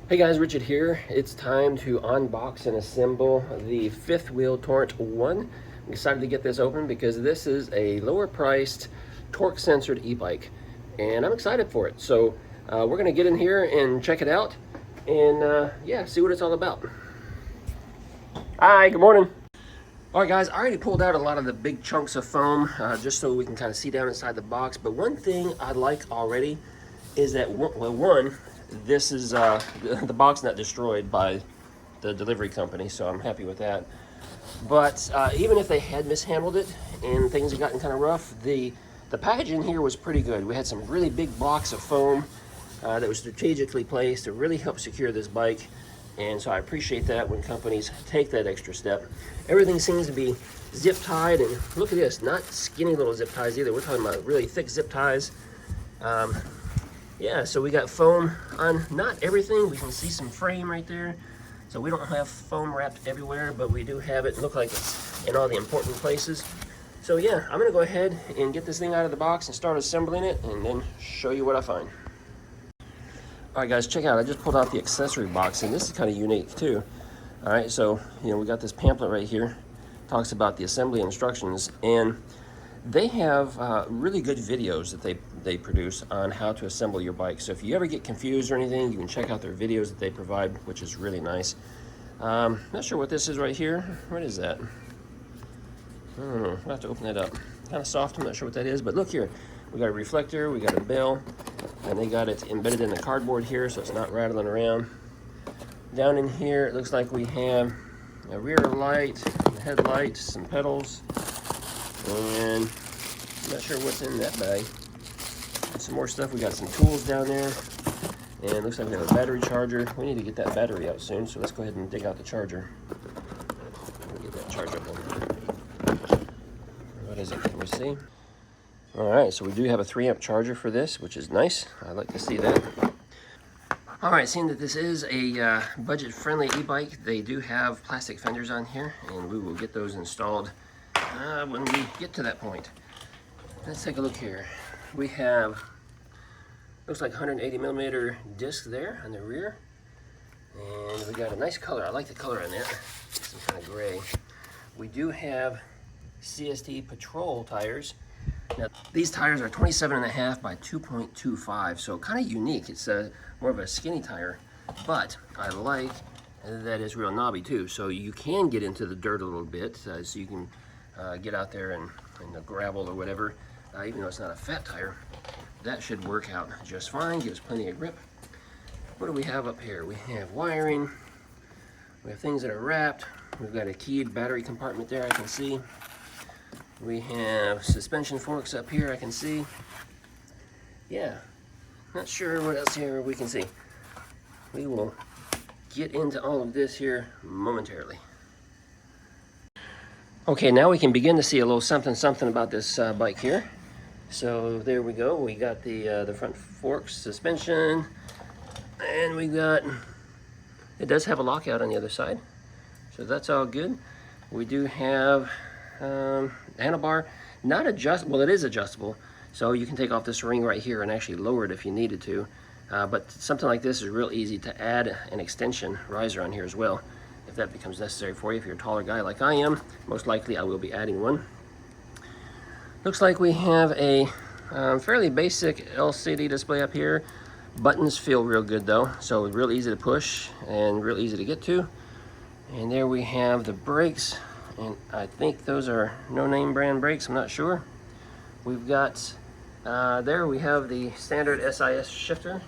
Hey guys, Richard here. It's time to unbox and assemble the fifth wheel Torrent 1. I'm excited to get this open because this is a lower priced torque censored e-bike and I'm excited for it. So we're gonna get in here and check it out and yeah, see what it's all about. Hi, good morning. All right guys, I already pulled out a lot of the big chunks of foam just so we can kind of see down inside the box. But one thing I like already is that, one, this is the box not destroyed by the delivery company, so I'm happy with that. But even if they had mishandled it and things had gotten kind of rough, the packaging here was pretty good. We had some really big blocks of foam that was strategically placed to really help secure this bike. And so I appreciate that when companies take that extra step. Everything seems to be zip tied, and look at this, not skinny little zip ties either. We're talking about really thick zip ties. Yeah, so we got foam on not everything. We can see some frame right there. So we don't have foam wrapped everywhere, but we do have it look like it's in all the important places. So yeah, I'm gonna go ahead and get this thing out of the box and start assembling it and then show you what I find. All right guys, check out, I just pulled out the accessory box and this is kind of unique too. All right, so we got this pamphlet right here, talks about the assembly instructions, and they have really good videos that they produce on how to assemble your bike. So if you ever get confused or anything, you can check out their videos that they provide, which is really nice. Not sure what this is right here. What is that? I don't know. I'll have to open that up. Kind of soft, I'm not sure what that is, but look here. We got a reflector, we got a bell, and they got it embedded in the cardboard here so it's not rattling around. Down in here, it looks like we have a rear light, a headlight, some pedals, and I'm not sure what's in that bag. Some more stuff. We got some tools down there, and it looks like we have a battery charger. We need to get that battery out soon, so let's go ahead and dig out the charger. Get that charger up over here. What is it? Can we see? All right, so we do have a 3-amp charger for this, which is nice. I like to see that. All right, seeing that this is a budget-friendly e-bike, they do have plastic fenders on here, and we will get those installed when we get to that point. Let's take a look here. We have, looks like 180 millimeter disc there on the rear, and we got a nice color. I like the color on that. Some kind of gray. We do have CST Patrol tires. Now these tires are 27.5 by 2.25, so kind of unique. It's more of a skinny tire, but I like that it's real knobby too, so you can get into the dirt a little bit, so you can get out there in the gravel or whatever. Even though it's not a fat tire, that should work out just fine, gives plenty of grip. What do we have up here? We have wiring, we have things that are wrapped, we've got a keyed battery compartment there I can see. We have suspension forks up here I can see. Yeah, not sure what else here we can see. We will get into all of this here momentarily. Okay, now we can begin to see a little something about this bike here. So there we go. We got the front forks, suspension, and we got, it does have a lockout on the other side, so that's all good. We do have handlebar, not adjustable. Well, it is adjustable, so you can take off this ring right here and actually lower it if you needed to. But something like this is real easy to add an extension riser on here as well, if that becomes necessary for you. If you're a taller guy like I am, most likely I will be adding one. Looks like we have a fairly basic LCD display up here. Buttons feel real good though, so real easy to push and real easy to get to. And there we have the brakes, and I think those are no-name brand brakes, I'm not sure. We've got, there we have the standard SIS shifter,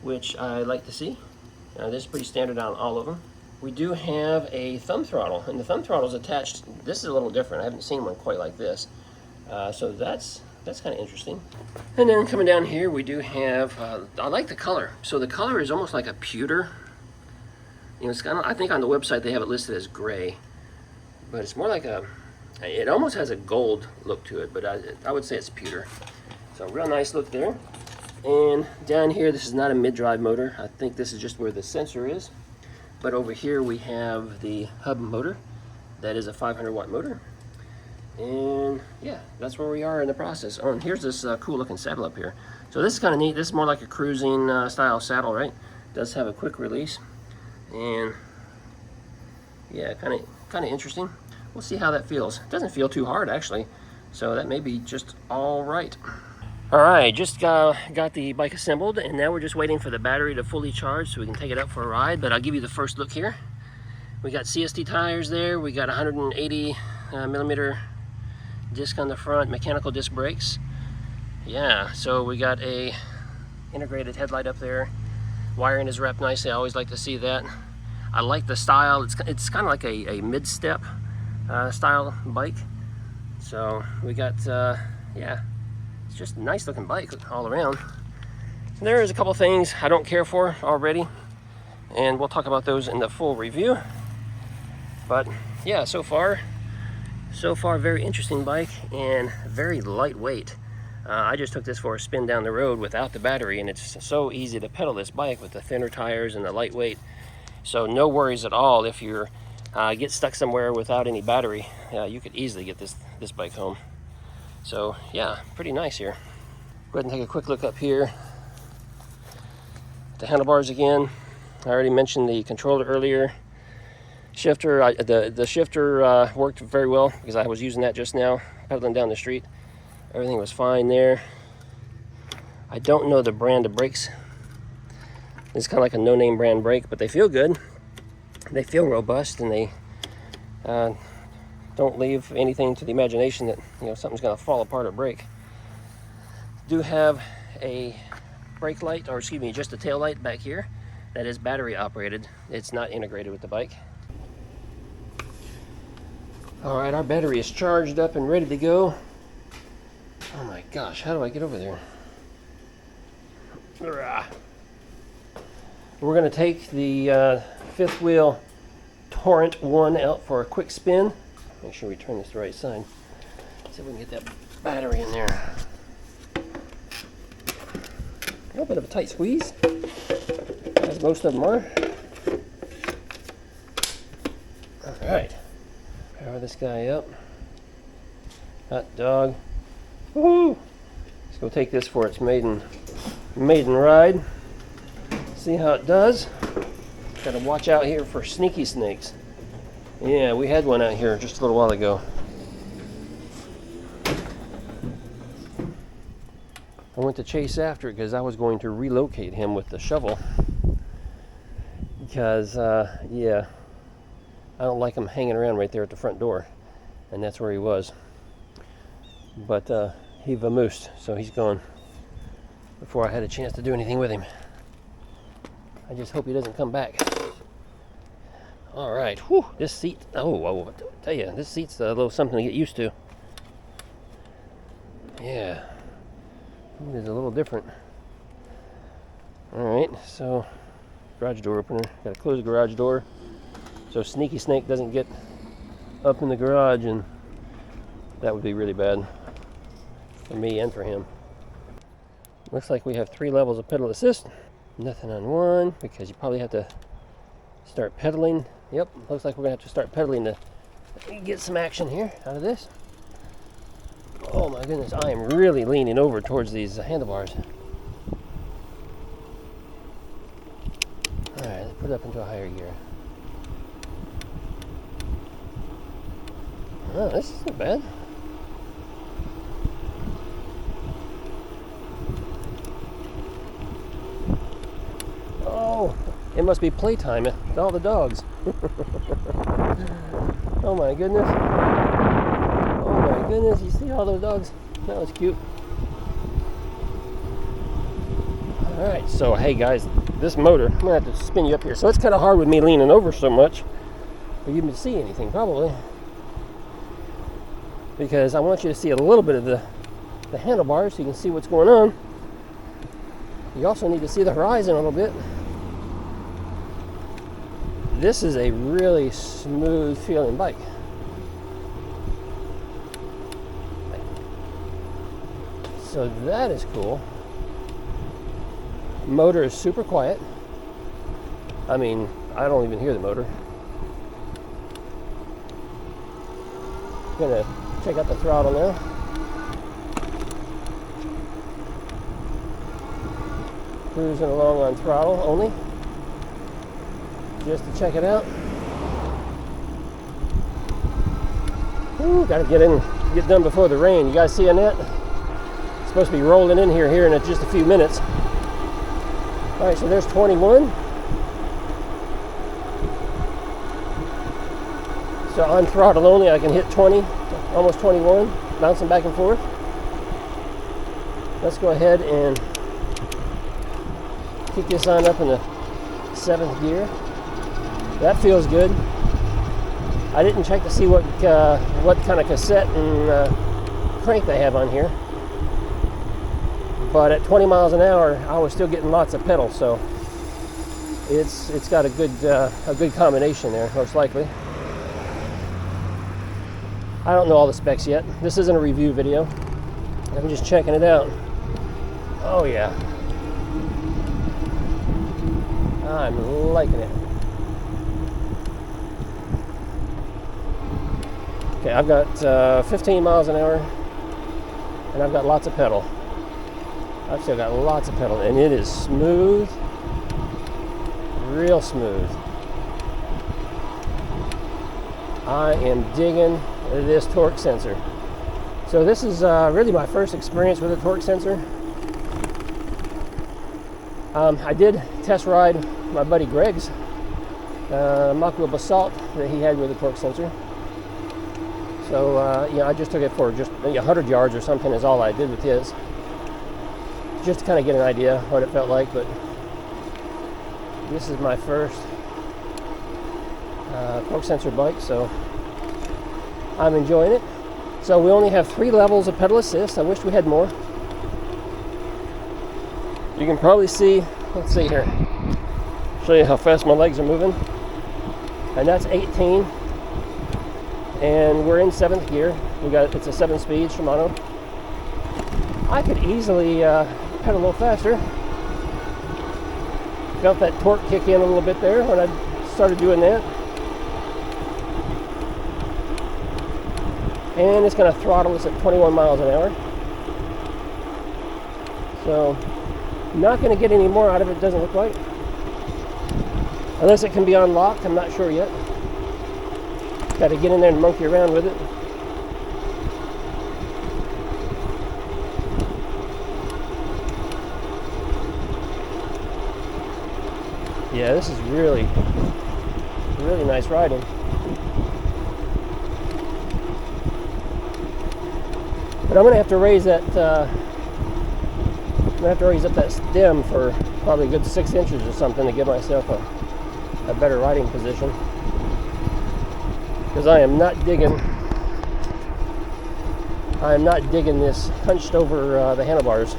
which I like to see. This is pretty standard on all of them. We do have a thumb throttle, and the thumb throttle is attached. This is a little different. I haven't seen one quite like this. So that's kind of interesting. And then coming down here, we do have, I like the color. So the color is almost like a pewter. It's kind of, I think on the website they have it listed as gray, but it's more like it almost has a gold look to it, but I would say it's pewter. So real nice look there. And down here, this is not a mid-drive motor. I think this is just where the sensor is. But over here we have the hub motor. That is a 500-watt motor. And yeah, that's where we are in the process. Oh, and here's this cool looking saddle up here. So this is kind of neat. This is more like a cruising style saddle, right? Does have a quick release, and yeah, kind of interesting. We'll see how that feels. It doesn't feel too hard actually, so that may be just all right. All right, just got the bike assembled, and now we're just waiting for the battery to fully charge so we can take it out for a ride. But I'll give you the first look here. We got CST tires there. We got 180 millimeter disc on the front, mechanical disc brakes. Yeah, so we got a integrated headlight up there. Wiring is wrapped nicely. I always like to see that. I like the style. It's kind of like a mid-step style bike. So we got, yeah, it's just a nice looking bike all around. So there's a couple things I don't care for already, and we'll talk about those in the full review. But yeah, so far very interesting bike and very lightweight. I just took this for a spin down the road without the battery, and it's so easy to pedal this bike with the thinner tires and the lightweight. So no worries at all if you're get stuck somewhere without any battery. You could easily get this bike home. So yeah, pretty nice here. Go ahead and take a quick look up here. The handlebars again. I already mentioned the controller earlier. Shifter, the shifter worked very well because I was using that just now, pedaling down the street. Everything was fine there. I don't know the brand of brakes. It's kind of like a no-name brand brake, but they feel good. They feel robust, and they don't leave anything to the imagination that something's going to fall apart or break. Do have a brake light, or excuse me, just a tail light back here. That is battery operated. It's not integrated with the bike. All right, our battery is charged up and ready to go. Oh my gosh, how do I get over there? We're going to take the fifth wheel Torrent 1 out for a quick spin. Make sure we turn this the right side. See if we can get that battery in there. A little bit of a tight squeeze, as most of them are. All right, power this guy up. Hot dog. Woohoo! Let's go take this for its maiden ride. See how it does. Got to watch out here for sneaky snakes. Yeah, we had one out here just a little while ago. I went to chase after it because I was going to relocate him with the shovel. Because, yeah, I don't like him hanging around right there at the front door. And that's where he was. But he vamoosed, so he's gone before I had a chance to do anything with him. I just hope he doesn't come back. All right, whew, this seat, oh, I tell you, this seat's a little something to get used to. Yeah, it is a little different. All right, so garage door opener. Got to close the garage door so Sneaky Snake doesn't get up in the garage, and that would be really bad for me and for him. Looks like we have 3 levels of pedal assist. Nothing on 1 because you probably have to start pedaling. Yep, looks like we're gonna have to start pedaling to get some action here out of this. Oh my goodness, I am really leaning over towards these handlebars. All right, let's put it up into a higher gear. Oh, this isn't bad. Oh, it must be playtime with all the dogs. Oh my goodness. Oh my goodness, you see all those dogs? That was cute. Alright, so hey guys, this motor, I'm going to have to spin you up here. So it's kind of hard with me leaning over so much for you to see anything probably. Because I want you to see a little bit of the handlebars so you can see what's going on. You also need to see the horizon a little bit. This is a really smooth feeling bike. So that is cool. Motor is super quiet. I mean, I don't even hear the motor. Gonna check out the throttle now. Cruising along on throttle only. just to check it out. Ooh, gotta get done before the rain. You guys seeing that? It's supposed to be rolling in here in just a few minutes. All right, so there's 21. So on throttle only, I can hit 20, almost 21, bouncing back and forth. Let's go ahead and kick this on up in the 7th gear. That feels good. I didn't check to see what kind of cassette and crank they have on here, but at 20 miles an hour, I was still getting lots of pedal, so it's got a good combination there, most likely. I don't know all the specs yet. This isn't a review video. I'm just checking it out. Oh yeah, I'm liking it. Okay, I've got 15 miles an hour, and I've got lots of pedal. I've still got lots of pedal, and it is smooth, real smooth. I am digging this torque sensor. So this is really my first experience with a torque sensor. I did test ride my buddy Greg's Mach-Wheel Basalt that he had with a torque sensor. So I just took it for just 100 yards or something is all I did with his, just to kind of get an idea what it felt like. But this is my first torque sensor bike, so I'm enjoying it. So we only have 3 levels of pedal assist. I wish we had more. You can probably see, let's see here, show you how fast my legs are moving. And that's 18. And we're in 7th gear. It's a 7-speed Shimano. I could easily pedal a little faster. Felt that torque kick in a little bit there when I started doing that. And it's going to throttle us at 21 miles an hour. So, not going to get any more out of it, doesn't look like. Unless it can be unlocked, I'm not sure yet. Got to get in there and monkey around with it. Yeah, this is really nice riding. But I'm gonna have to raise that. I'm gonna have to raise up that stem for probably a good 6 inches or something to give myself a better riding position. Because I am not digging this hunched over the handlebars.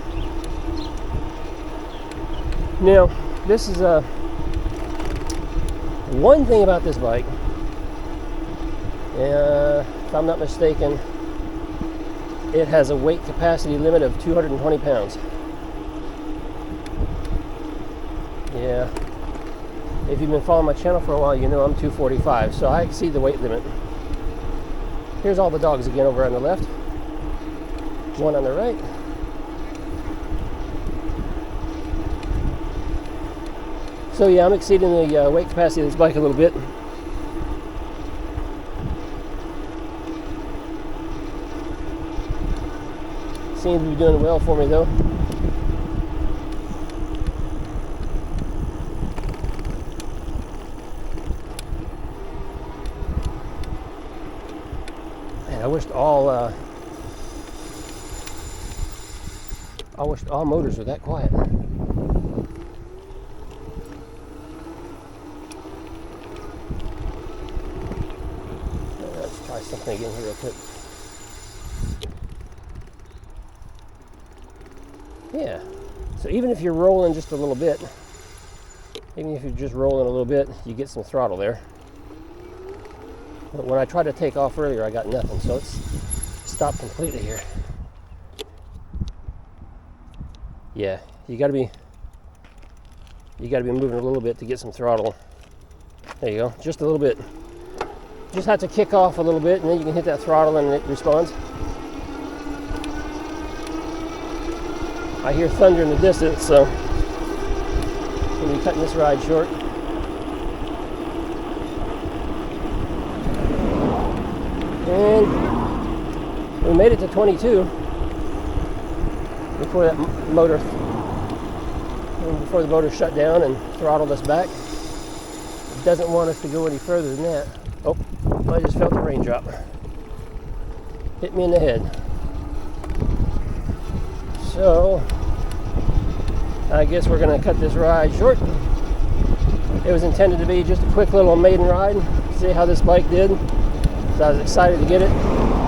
Now, this is one thing about this bike. If I'm not mistaken, it has a weight capacity limit of 220 pounds. Yeah. If you've been following my channel for a while, you know I'm 245, so I exceed the weight limit. Here's all the dogs again over on the left. One on the right. So yeah, I'm exceeding the weight capacity of this bike a little bit. Seems to be doing well for me though. Man, I wished all motors were that quiet. Let's try something again here real quick. Yeah, so even if you're rolling just a little bit, you get some throttle there. But when I tried to take off earlier, I got nothing, so let's stop completely here. Yeah, you gotta be moving a little bit to get some throttle. There you go, just a little bit. Just have to kick off a little bit, and then you can hit that throttle and it responds. I hear thunder in the distance, so I'm going to be cutting this ride short. And we made it to 22 before that motor, before the motor shut down and throttled us back. It doesn't want us to go any further than that. Oh, I just felt the raindrop. Hit me in the head. So, I guess we're going to cut this ride short. It was intended to be just a quick little maiden ride, see how this bike did. So I was excited to get it,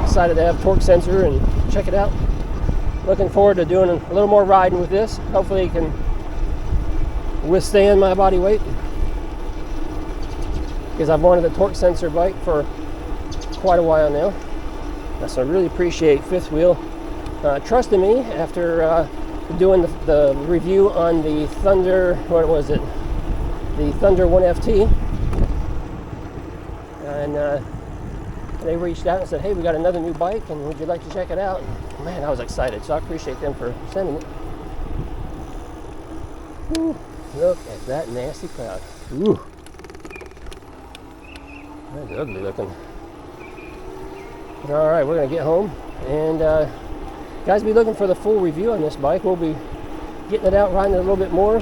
excited to have torque sensor and check it out. Looking forward to doing a little more riding with this. Hopefully it can withstand my body weight, because I've wanted a torque sensor bike for quite a while now. So I really appreciate Fifth Wheel trusting me after doing the review on the Thunder, what was it? The Thunder 1FT. And they reached out and said, hey, we got another new bike, and would you like to check it out? And man, I was excited, so I appreciate them for sending it. Ooh, look at that nasty cloud. Ooh. That's ugly looking. But all right, we're gonna get home, and guys, be looking for the full review on this bike. We'll be getting it out, riding it a little bit more,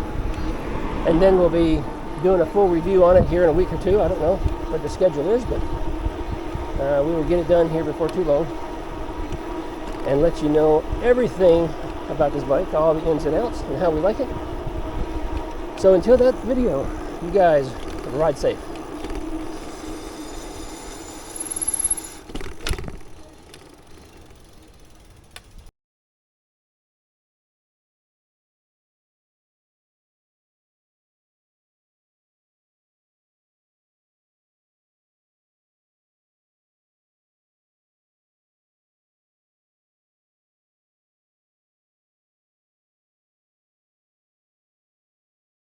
and then we'll be doing a full review on it here in a week or two. I don't know what the schedule is, but we will get it done here before too long and let you know everything about this bike, all the ins and outs, and how we like it. So until that video, you guys ride safe.